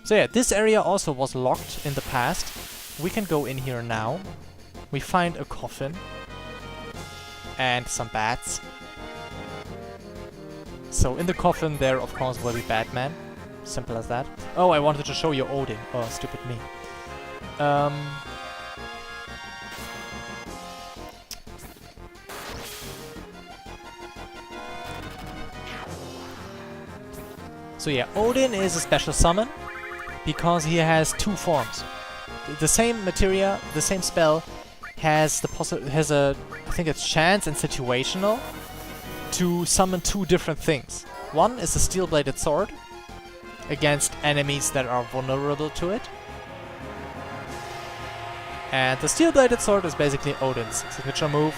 So yeah, this area also was locked in the past. We can go in here now. We find a coffin. And some bats. So in the coffin there, of course, will be Batman. Simple as that. Oh, I wanted to show you Odin. Oh, stupid me. So yeah, Odin is a special summon because he has two forms. The same materia, the same spell has the I think it's chance and situational to summon two different things. One is a steel-bladed sword against enemies that are vulnerable to it. And the steel-bladed sword is basically Odin's signature move.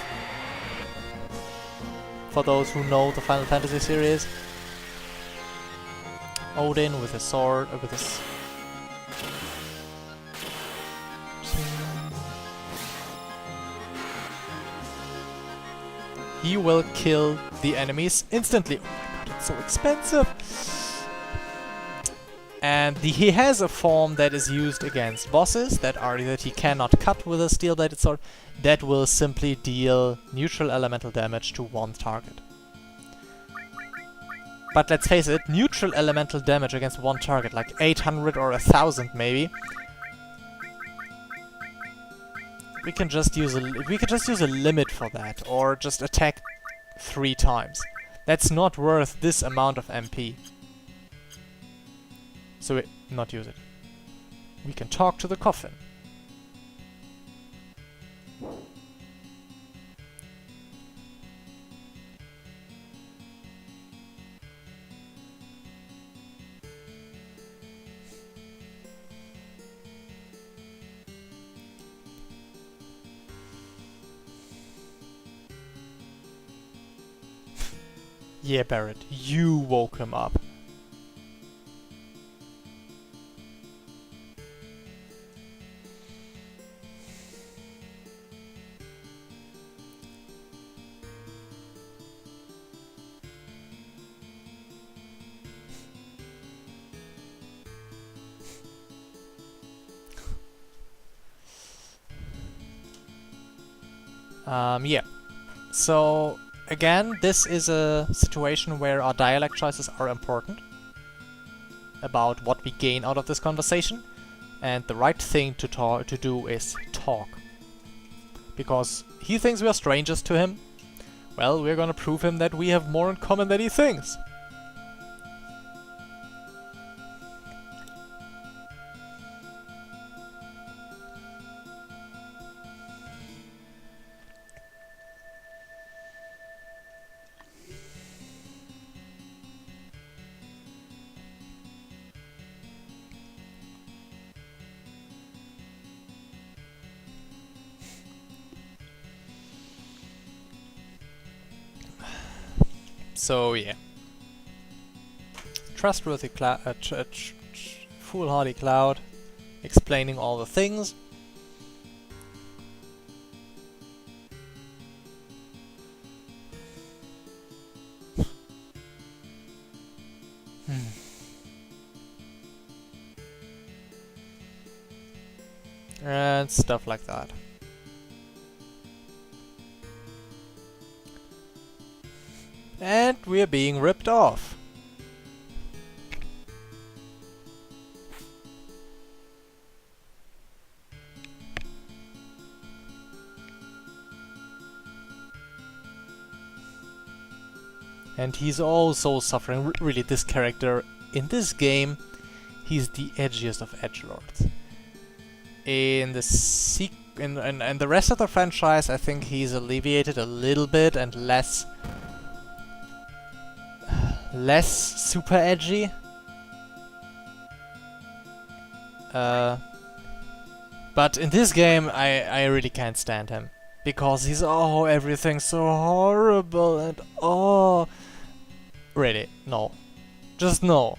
For those who know the Final Fantasy series. Odin with a sword, with his... He will kill the enemies instantly. Oh my god, it's so expensive! And he has a form that is used against bosses that he cannot cut with a steel-bladed sword, that will simply deal neutral elemental damage to one target. But let's face it, neutral elemental damage against one target, like 800 or 1000 maybe. We can just use a limit for that, or just attack 3 times. That's not worth this amount of MP. So not use it. We can talk to the coffin. Yeah, Barret, you woke him up. Yeah. So, again, this is a situation where our dialect choices are important about what we gain out of this conversation, and the right thing to do is talk. Because he thinks we are strangers to him. Well, we're gonna prove him that we have more in common than he thinks. So yeah, trustworthy foolhardy Cloud, explaining all the things. And stuff like that. And we're being ripped off. And he's also suffering. Really, this character in this game, he's the edgiest of edgelords. In the in the rest of the franchise, I think he's alleviated a little bit and less super edgy. But in this game, I really can't stand him. Because he's, oh, everything's so horrible and, oh... Really, no. Just no.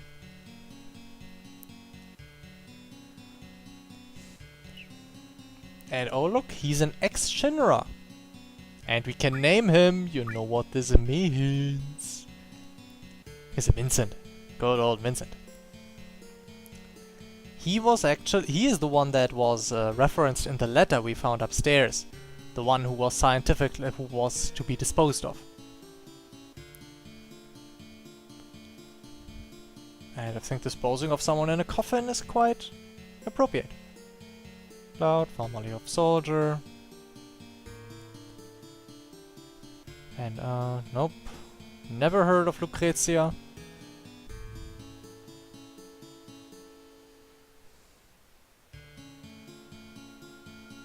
And oh look, he's an ex-Shinra. And we can name him, you know what this means. He's a Vincent. Good old Vincent. he is the one that was referenced in the letter we found upstairs. The one who was who was to be disposed of. And I think disposing of someone in a coffin is quite appropriate. Cloud, formerly of soldier. And nope. Never heard of Lucrezia.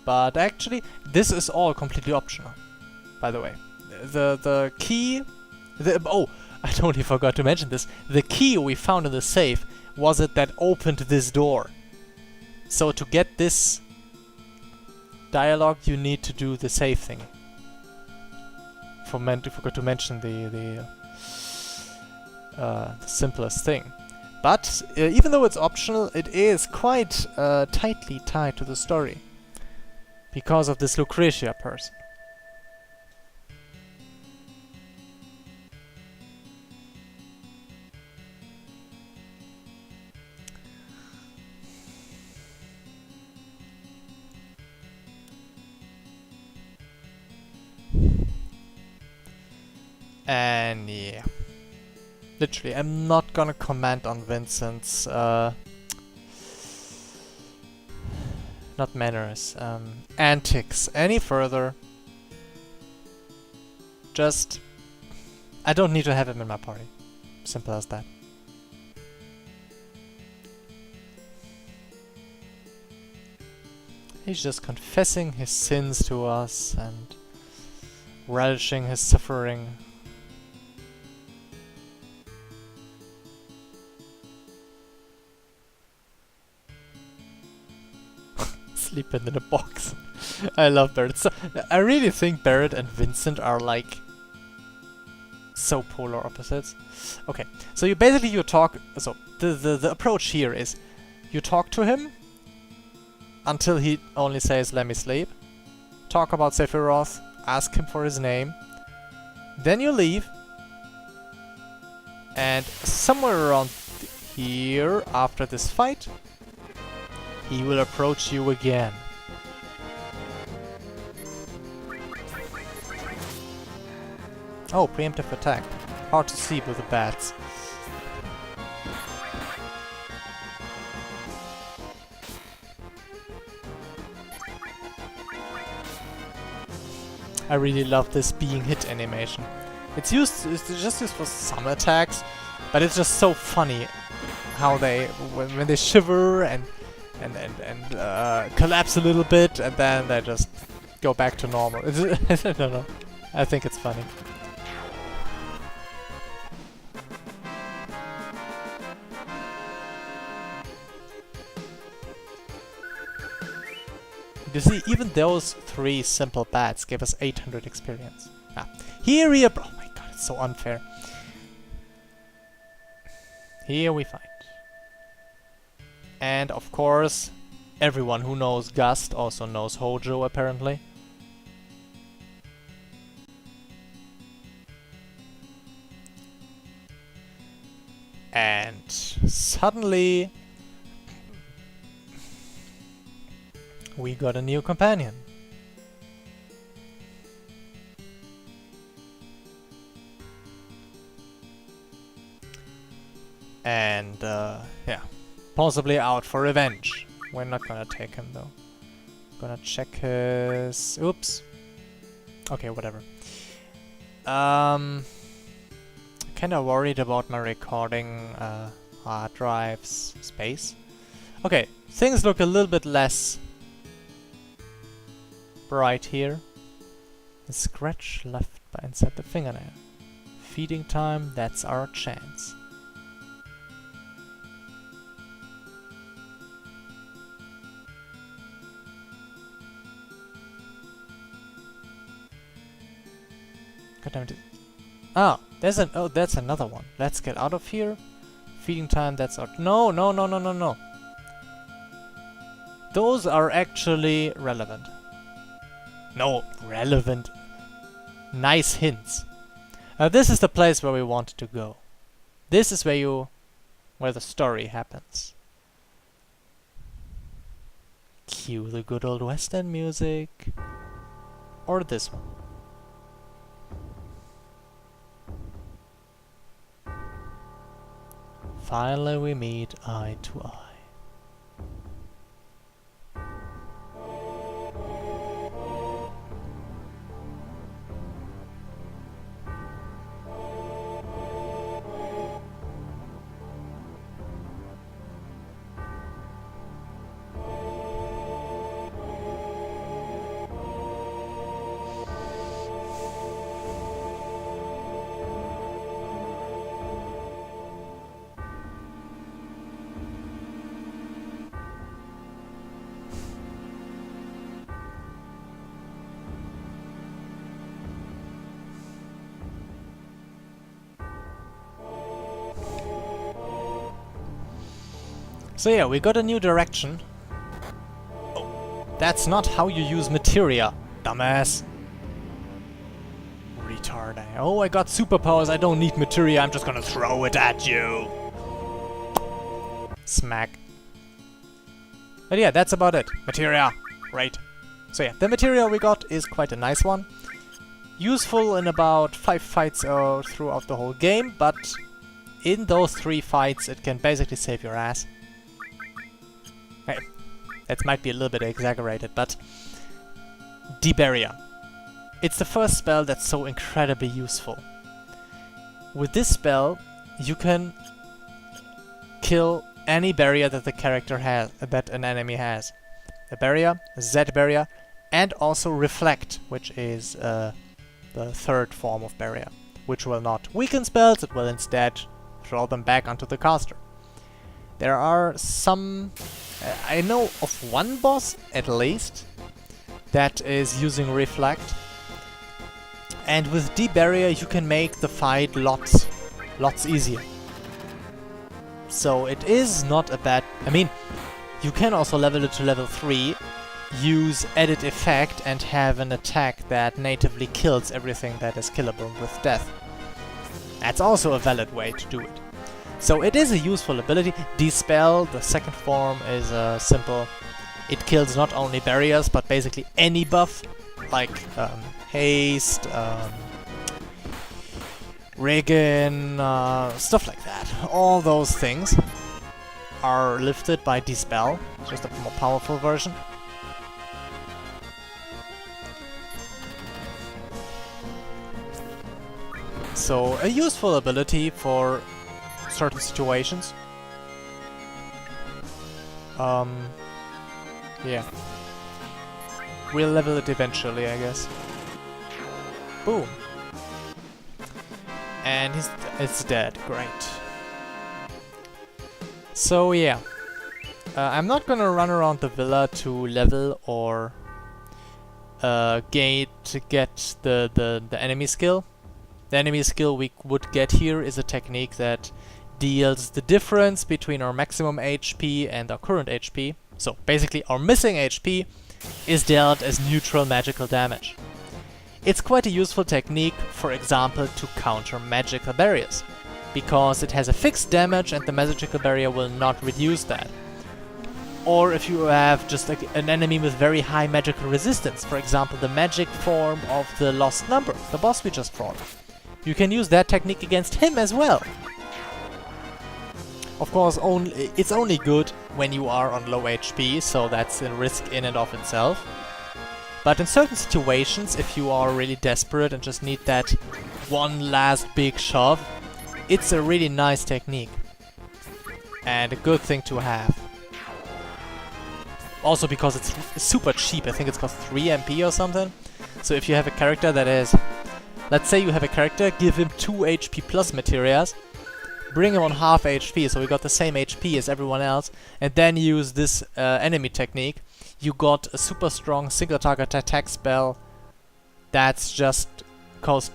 But actually, this is all completely optional, by the way. The key... oh, I totally forgot to mention this. The key we found in the safe was it that opened this door. So to get this dialogue, you need to do the safe thing. Forgot to mention the simplest thing. But even though it's optional, it is quite tightly tied to the story. Because of this Lucretia person. And yeah. Literally, I'm not gonna comment on Vincent's not manners, antics any further. Just... I don't need to have him in my party. Simple as that. He's just confessing his sins to us and relishing his suffering. Sleeping in a box. I love Barrett. So, I really think Barrett and Vincent are like so polar opposites. Okay, so you talk. So the approach here is you talk to him until he only says "let me sleep." Talk about Sephiroth. Ask him for his name. Then you leave, and somewhere around here after this fight, he will approach you again. Oh, preemptive attack. Hard to see with the bats. I really love this being hit animation. It's just used for some attacks, but it's just so funny how they, when they shiver and collapse a little bit, and then they just go back to normal. I don't know. I think it's funny. You see, even those 3 simple bats gave us 800 experience. Ah, here we are. Oh my god, it's so unfair. Here we find. And of course, everyone who knows Gust also knows Hojo, apparently. And suddenly we got a new companion. And yeah. Possibly out for revenge. We're not gonna take him though. Gonna check his... Oops. Okay, whatever. Kinda worried about my recording hard drive's space. Okay, things look a little bit less bright here. A scratch left by inside the fingernail. Feeding time, that's our chance. God damn it. Oh, that's another one. Let's get out of here. Feeding time, that's out. No. Those are actually relevant. No, relevant. Nice hints. This is the place where we wanted to go. This is where the story happens. Cue the good old Western music. Or this one. Finally we meet eye to eye. So yeah, we got a new direction. Oh, that's not how you use materia, dumbass. Retard. Oh, I got superpowers, I don't need materia, I'm just gonna throw it at you. Smack. But yeah, that's about it. Materia. Right. So yeah, the material we got is quite a nice one. Useful in about 5 fights throughout the whole game, but in those 3 fights it can basically save your ass. Hey, that might be a little bit exaggerated, but De-Barrier. It's the first spell that's so incredibly useful. With this spell, you can kill any barrier that the character has, that an enemy has. A barrier, a Z barrier, and also Reflect, which is the 3rd form of barrier, which will not weaken spells, it will instead throw them back onto the caster. There are some... I know of one boss, at least, that is using Reflect. And with De-Barrier you can make the fight lots easier. So it is not a bad... I mean, you can also level it to level 3, use Edit Effect and have an attack that natively kills everything that is killable with death. That's also a valid way to do it. So it is a useful ability. Dispel, the 2nd form, is simple. It kills not only barriers, but basically any buff, like haste, Regen, stuff like that. All those things are lifted by Dispel, just a more powerful version. So a useful ability for certain situations. Yeah. We'll level it eventually, I guess. Boom. And it's dead. Great. So yeah. I'm not gonna run around the villa to level or to get the enemy skill. The enemy skill we would get here is a technique that deals the difference between our maximum HP and our current HP. So basically our missing HP is dealt as neutral magical damage. It's quite a useful technique, for example, to counter magical barriers, because it has a fixed damage and the magical barrier will not reduce that. Or if you have just an enemy with very high magical resistance, for example the magic form of the Lost Number, the boss we just fought. You can use that technique against him as well. Of course, it's only good when you are on low HP, so that's a risk in and of itself. But in certain situations, if you are really desperate and just need that one last big shove, it's a really nice technique. And a good thing to have. Also because it's super cheap, I think it's cost 3 MP or something. So if you have a character that is... Let's say you have a character, give him 2 HP plus materias, bring him on half HP, so we got the same HP as everyone else, and then use this enemy technique, you got a super strong single target attack spell that just costs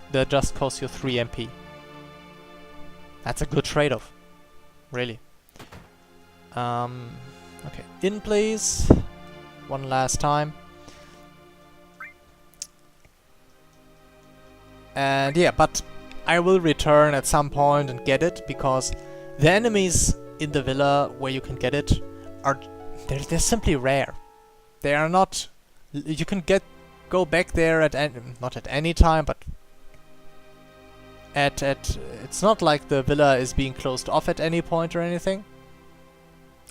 you 3 MP. That's a good trade-off, really. Okay, in please, one last time. And yeah, but I will return at some point and get it, because the enemies in the villa where you can get it are they're simply rare. They are not... You can go back there at not at any time, but it's not like the villa is being closed off at any point or anything.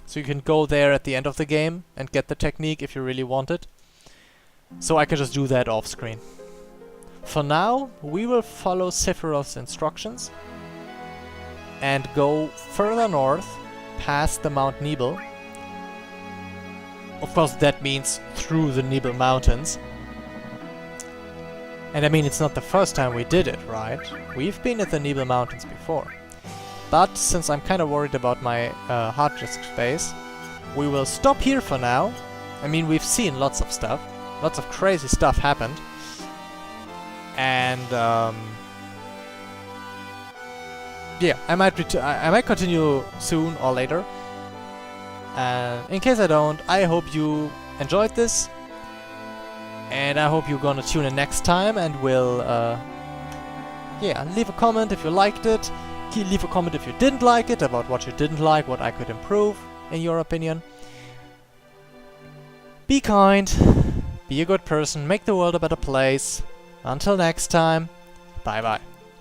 So you can go there at the end of the game and get the technique if you really want it. So I can just do that off screen. For now, we will follow Sephiroth's instructions and go further north, past the Mount Nibel. Of course, that means through the Nibel Mountains. And I mean, it's not the first time we did it, right? We've been at the Nibel Mountains before. But since I'm kind of worried about my hard disk space, we will stop here for now. I mean, we've seen lots of stuff. Lots of crazy stuff happened. And yeah, I might continue soon or later. And in case I don't, I hope you enjoyed this. And I hope you're gonna tune in next time and will yeah, leave a comment if you liked it. Leave a comment if you didn't like it, about what you didn't like, what I could improve, in your opinion. Be kind, be a good person, make the world a better place. Until next time, bye bye.